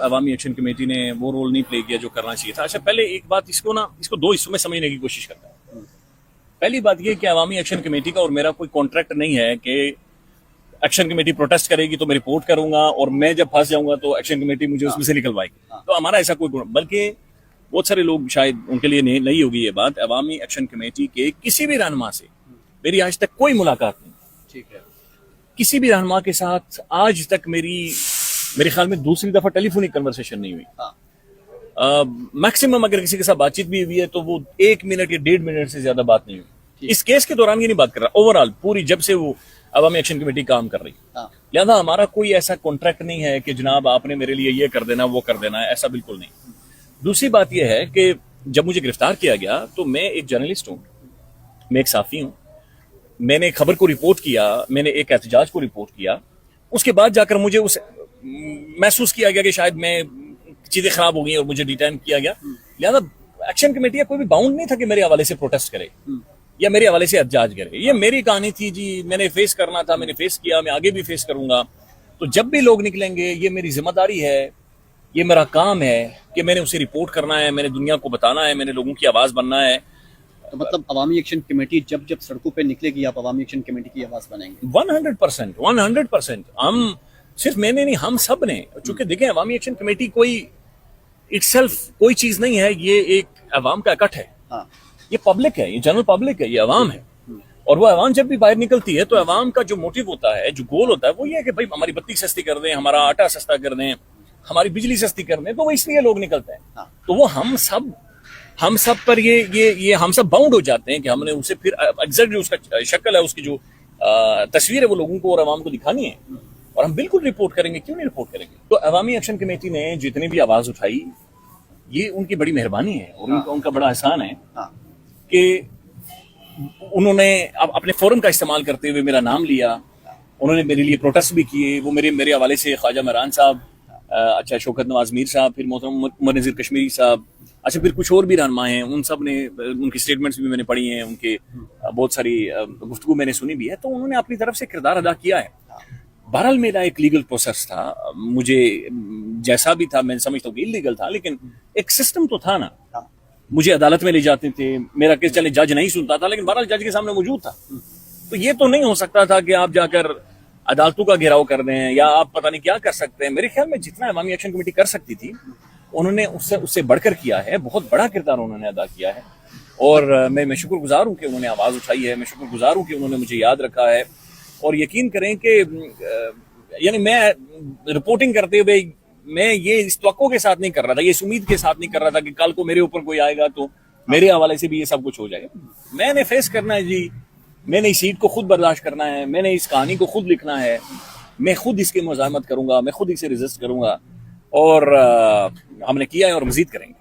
अवामी action committee ने वो role नहीं प्ले किया जो करना चाहिए था। अच्छा, पहले एक बात इसको दो हिस्सों में समझने की कोशिश करता है। पहली बात ये कि अवामी एक्शन कमेटी का और मेरा कोई कॉन्ट्रैक्ट नहीं है कि एक्शन कमेटी प्रोटेस्ट करेगी तो मैं रिपोर्ट करूंगा और मैं जब फंस जाऊंगा तो एक्शन कमेटी मुझे उसमें से निकलवाएगी। तो हमारा ऐसा कोई, बल्कि बहुत सारे लोग शायद उनके लिए नहीं होगी ये बात, अवामी एक्शन कमेटी के किसी भी रहनुमा से मेरी आज तक कोई मुलाकात नहीं। ठीक है। किसी भी रहनुमा के साथ आज तक मेरे ख्याल में दूसरी दफा टेलीफोनिक कन्वर्सेशन नहीं हुई। मैक्सिमम अगर किसी के साथ बातचीत भी हुई है तो वो 1 मिनट या 1.5 मिनट से ज्यादा बात नहीं हुई। इस केस के दौरान ये नहीं बात कर रहा, ओवरऑल पूरी जब से वो अवामी एक्शन कमेटी काम कर रही। लिहाजा हमारा कोई ऐसा कॉन्ट्रैक्ट नहीं है कि जनाब आपने मेरे लिए ये कर देना वो कर देना है, ऐसा बिल्कुल नहीं। दूसरी बात यह है कि जब मुझे गिरफ्तार किया गया तो मैं एक जर्नलिस्ट हूं, मैं एक साफी हूं, मैंने खबर को रिपोर्ट किया, मैंने एक एहतजाज को रिपोर्ट किया। उसके बाद जाकर मुझे महसूस किया गया कि शायद मैं चीजें खराब हो गई और मुझे डिटेन किया गया। लिहाजा एक्शन कमेटी का कोई भी बाउंड नहीं था कि मेरे हवाले से प्रोटेस्ट करे या मेरे हवाले से एहतजाज करे। ये मेरी कहानी थी जी, मैंने फेस करना था, मैंने फेस किया, मैं आगे भी फेस करूंगा। तो जब भी लोग निकलेंगे ये मेरी जिम्मेदारी है, ये मेरा काम है कि मैंने उसे रिपोर्ट करना है, मैंने दुनिया को बताना है, मैंने लोगों की आवाज बनना है। तो मतलब अवामी एक्शन कमेटी जब जब सड़कों पे निकलेगी आप अवामी एक्शन कमेटी की आवाज बनेंगे? 100%। हम सिर्फ मैंने नहीं, हम सब ने, चूंकि देखें अवामी एक्शन कमेटी कोई इटसेल्फ कोई चीज नहीं है, ये एक अवाम का इकट्ठ है। ये पब्लिक है, ये जनरल पब्लिक है, ये अवाम है। और वो अवाम जब भी बाहर निकलती है तो अवाम का जो मोटिव होता है, जो गोल होता है, वो ये है कि भाई हमारी बत्ती सस्ती कर दें, हमारा आटा सस्ता कर दें, हमारी बिजली सस्ती कर दें। तो वो इसलिए लोग निकलते हैं। तो वो हम सब पर ये हम सब बाउंड हो जाते हैं कि हमने उसे फिर एग्जैक्टली उसका शक्ल है, उसकी जो तस्वीर है वो लोगों को और अवाम को दिखानी है। और हम बिल्कुल रिपोर्ट करेंगे, क्यों नहीं रिपोर्ट करेंगे। तो अवामी एक्शन कमेटी ने जितनी भी आवाज उठाई ये उनकी बड़ी मेहरबानी है और उनका बड़ा एहसान है कि उन्होंने अपने फोरम का इस्तेमाल करते हुए मेरा नाम लिया। उन्होंने मेरे लिए प्रोटेस्ट भी किए। वो मेरे हवाले से ख्वाजा महरान साहब, अच्छा शौकत नवाज मीर साहब, फिर मोहतरम उमर नज़ीर कश्मीरी साहब, अच्छा फिर कुछ और भी रहनुमा हैं, उन सब ने उनकी स्टेटमेंट्स भी मैंने पढ़ी हैं, उनके बहुत सारी गुफ्तगू मैंने सुनी भी है। तो उन्होंने अपनी तरफ से किरदार अदा किया है। बहरहाल मेरा एक लीगल प्रोसेस था, मुझे जैसा भी था मैं समझता हूँ इलीगल था, लेकिन एक सिस्टम तो था ना। मुझे अदालत में ले जाते थे, मेरा केस चले जज नहीं सुनता था, लेकिन बहरहाल जज के सामने मौजूद था। तो ये तो नहीं हो सकता था कि आप जाकर अदालतों का घेराव कर दें या आप पता नहीं क्या कर सकते हैं। मेरे ख्याल में जितना अवामी एक्शन कमेटी कर सकती थी उन्होंने उससे बढ़कर किया है। बहुत बड़ा किरदार उन्होंने अदा किया है और मैं शुक्रगुजार हूँ कि उन्होंने आवाज उठाई है। मैं शुक्रगुजार हूँ कि उन्होंने मुझे याद रखा है। और यकीन करें कि यानी मैं रिपोर्टिंग करते हुए मैं ये इस तवक्को के साथ नहीं कर रहा था, ये इस उम्मीद के साथ नहीं कर रहा था कि कल को मेरे ऊपर कोई आएगा तो मेरे हवाले से भी ये सब कुछ हो जाएगा। मैंने फेस करना है जी, मैंने इस सीट को खुद बर्दाश्त करना है, मैंने इस कहानी को खुद लिखना है, मैं खुद इसकी मुज़ाहमत करूंगा, मैं खुद इसे रेजिस्ट करूंगा और हमने किया है और मजीद करेंगे।